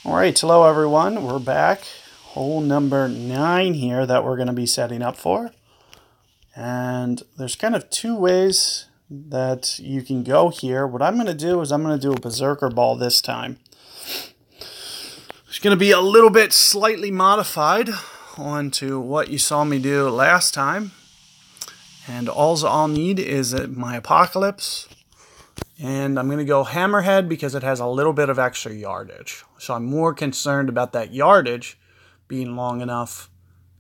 All right, hello everyone. We're back. Hole number 9 here that we're going to be setting up for. And there's kind of two ways that you can go here. What I'm going to do is I'm going to do a berserker ball this time. It's going to be a little bit slightly modified onto what you saw me do last time. And all I'll need is my Apocalypse. And I'm going to go Hammerhead because it has a little bit of extra yardage. So I'm more concerned about that yardage being long enough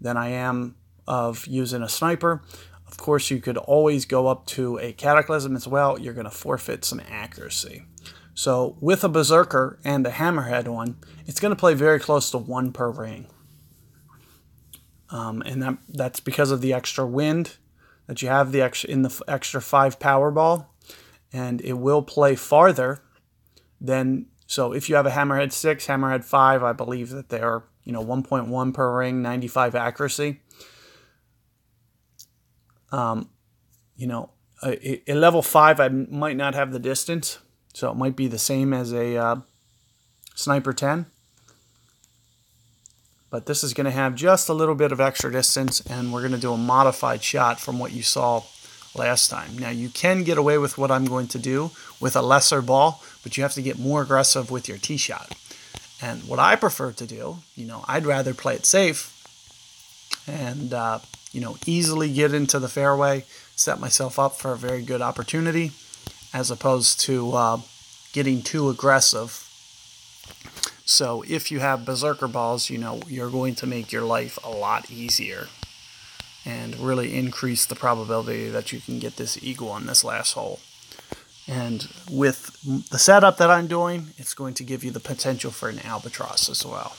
than I am of using a sniper. Of course, you could always go up to a Cataclysm as well. You're going to forfeit some accuracy. So with a Berserker and a Hammerhead one, it's going to play very close to 1 per ring. And that's because of the extra wind that you have in the extra 5 Powerball. And it will play farther than, so if you have a Hammerhead 6, Hammerhead 5, I believe that they're, 1.1 per ring, 95 accuracy. A level 5, I might not have the distance, so it might be the same as a Sniper 10. But this is going to have just a little bit of extra distance, and we're going to do a modified shot from what you saw last time. Now, you can get away with what I'm going to do with a lesser ball, but you have to get more aggressive with your tee shot. And what I prefer to do, I'd rather play it safe and, easily get into the fairway, set myself up for a very good opportunity, as opposed to getting too aggressive. So if you have Berserker balls, you're going to make your life a lot easier and really increase the probability that you can get this eagle on this last hole. And with the setup that I'm doing, it's going to give you the potential for an albatross as well.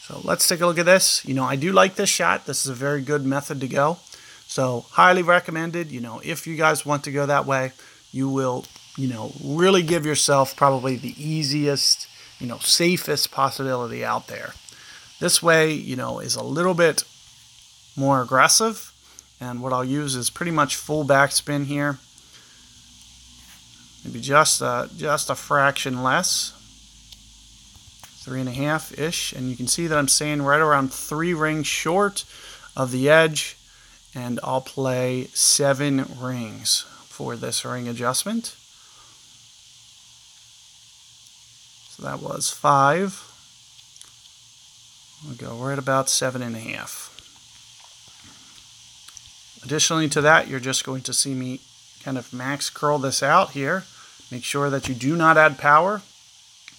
So let's take a look at this. I do like this shot. This is a very good method to go. So highly recommended. If you guys want to go that way, you will, really give yourself probably the easiest, safest possibility out there. This way, is a little bit more aggressive. And what I'll use is pretty much full backspin here. Maybe just a fraction less. 3.5-ish. And you can see that I'm staying right around 3 rings short of the edge. And I'll play 7 rings for this ring adjustment. So that was 5. We'll go right about 7.5. Additionally to that, you're just going to see me kind of max curl this out here. Make sure that you do not add power.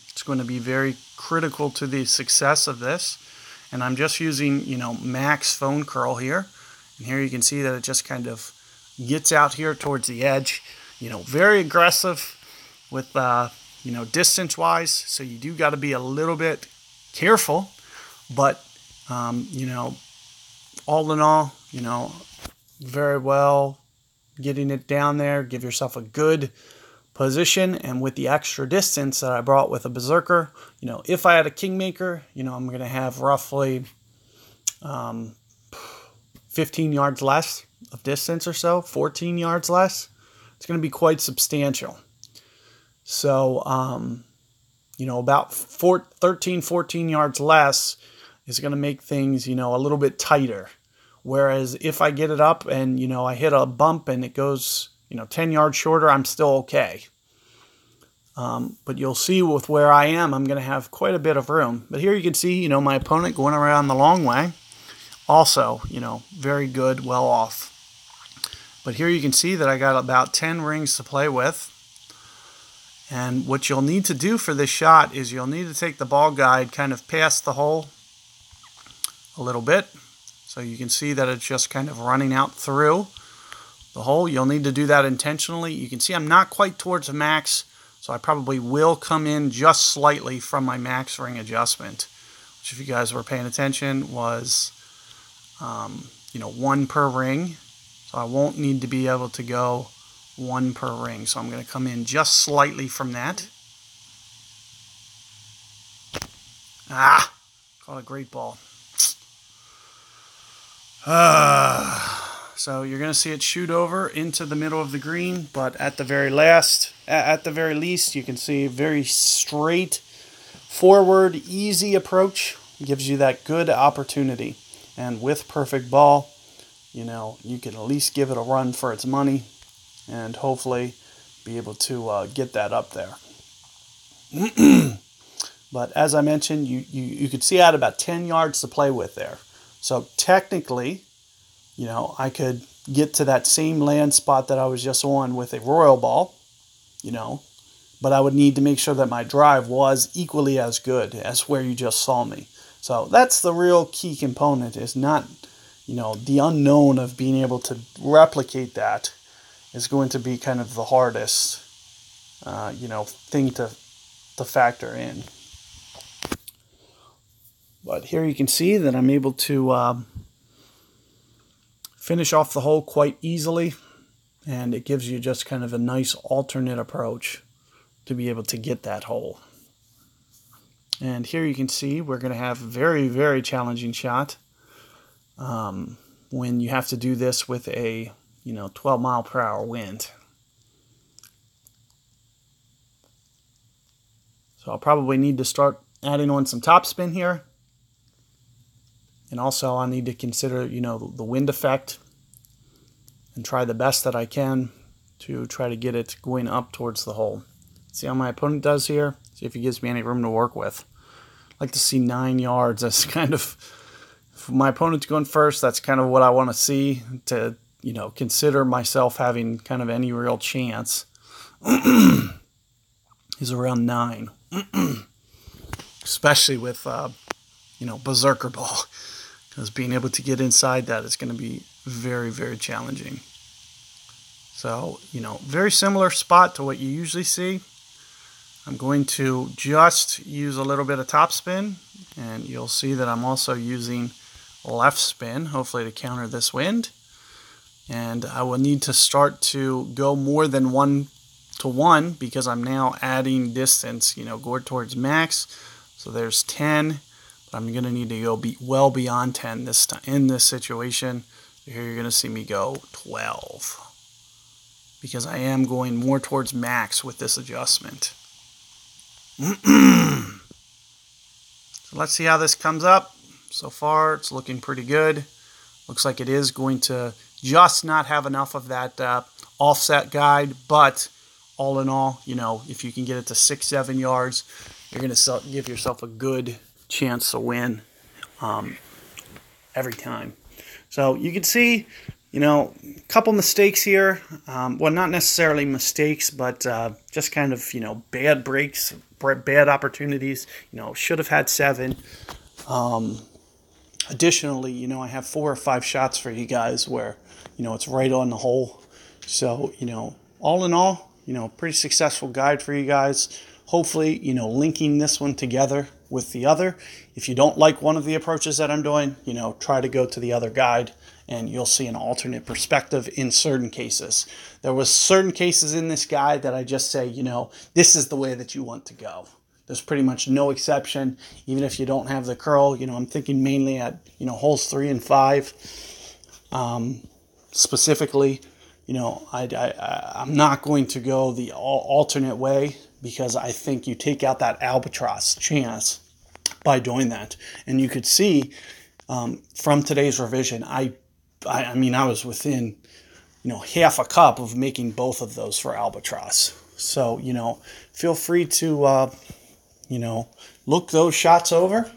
It's going to be very critical to the success of this. And I'm just using, max phone curl here. And here you can see that it just kind of gets out here towards the edge. Very aggressive with, distance-wise. So you do got to be a little bit careful. But, all in all, very well getting it down there. Give yourself a good position. And with the extra distance that I brought with a Berserker, if I had a Kingmaker, I'm going to have roughly 15 yards less of distance or so, 14 yards less. It's going to be quite substantial. So, about 13, 14 yards less is going to make things, a little bit tighter. Whereas if I get it up and, I hit a bump and it goes, 10 yards shorter, I'm still okay. But you'll see with where I am, I'm going to have quite a bit of room. But here you can see, my opponent going around the long way. Also, very good, well off. But here you can see that I got about 10 rings to play with. And what you'll need to do for this shot is you'll need to take the ball guide kind of past the hole a little bit. So you can see that it's just kind of running out through the hole. You'll need to do that intentionally. You can see I'm not quite towards the max, so I probably will come in just slightly from my max ring adjustment, which if you guys were paying attention was 1 per ring. So I won't need to be able to go 1 per ring. So I'm going to come in just slightly from that. Caught a great ball. So you're going to see it shoot over into the middle of the green, but at the very least, you can see very straight, forward, easy approach. Gives you that good opportunity. And with perfect ball, you know, you can at least give it a run for its money and hopefully be able to get that up there. But as I mentioned, you could see I had about 10 yards to play with there. So technically, you know, I could get to that same land spot that I was just on with a royal ball, you know, but I would need to make sure that my drive was equally as good as where you just saw me. So that's the real key component, is not, you know, the unknown of being able to replicate that is going to be kind of the hardest, you know, thing to factor in. But here you can see that I'm able to finish off the hole quite easily, and it gives you just kind of a nice alternate approach to be able to get that hole. And here you can see we're going to have a very, very challenging shot when you have to do this with a, you know, 12 mile per hour wind. So I'll probably need to start adding on some topspin here. And also I'll need to consider, you know, the wind effect and try the best that I can to try to get it going up towards the hole. See how my opponent does here? See if he gives me any room to work with. I'd like to see 9 yards. That's kind of, for my opponent going first, that's kind of what I want to see to, you know, consider myself having kind of any real chance. He's around 9. Especially with, you know, berserker ball. Because being able to get inside that is going to be very, very challenging. So, you know, very similar spot to what you usually see. I'm going to just use a little bit of topspin, and you'll see that I'm also using left spin, hopefully to counter this wind. And I will need to start to go more than 1-to-1 because I'm now adding distance, you know, go towards max. So there's 10, but I'm going to need to go well beyond 10 this time in this situation. Here you're going to see me go 12 because I am going more towards max with this adjustment. So let's see how this comes up. So far, it's looking pretty good. Looks like it is going to just not have enough of that offset guide, but all in all, you know, if you can get it to 6-7 yards, you're going to give yourself a good chance to win every time. So you can see, you know, a couple mistakes here. Well, not necessarily mistakes, but just kind of, you know, bad breaks, bad opportunities. You know, should have had 7. Additionally, you know, I have 4 or 5 shots for you guys where, you know, it's right on the hole. So, you know, all in all, you know, pretty successful guide for you guys. Hopefully, you know, linking this one together with the other. If you don't like one of the approaches that I'm doing, you know, try to go to the other guide and you'll see an alternate perspective in certain cases. There was certain cases in this guide that I just say, you know, this is the way that you want to go. There's pretty much no exception, even if you don't have the curl. You know, I'm thinking mainly at, you know, holes 3 and 5. Specifically, you know, I'm not going to go the alternate way because I think you take out that albatross chance by doing that. And you could see from today's revision, I mean, I was within, you know, half a cup of making both of those for albatross. So, you know, feel free to, you know, look those shots over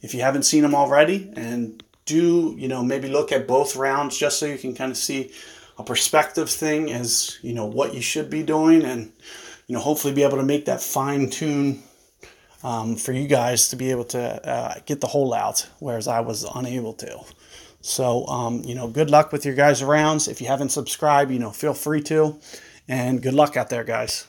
if you haven't seen them already, and do, you know, maybe look at both rounds just so you can kind of see a perspective thing as, you know, what you should be doing, and, you know, hopefully be able to make that fine tune for you guys to be able to get the hole out, whereas I was unable to. So, you know, good luck with your guys' rounds. If you haven't subscribed, you know, feel free to, and good luck out there, guys.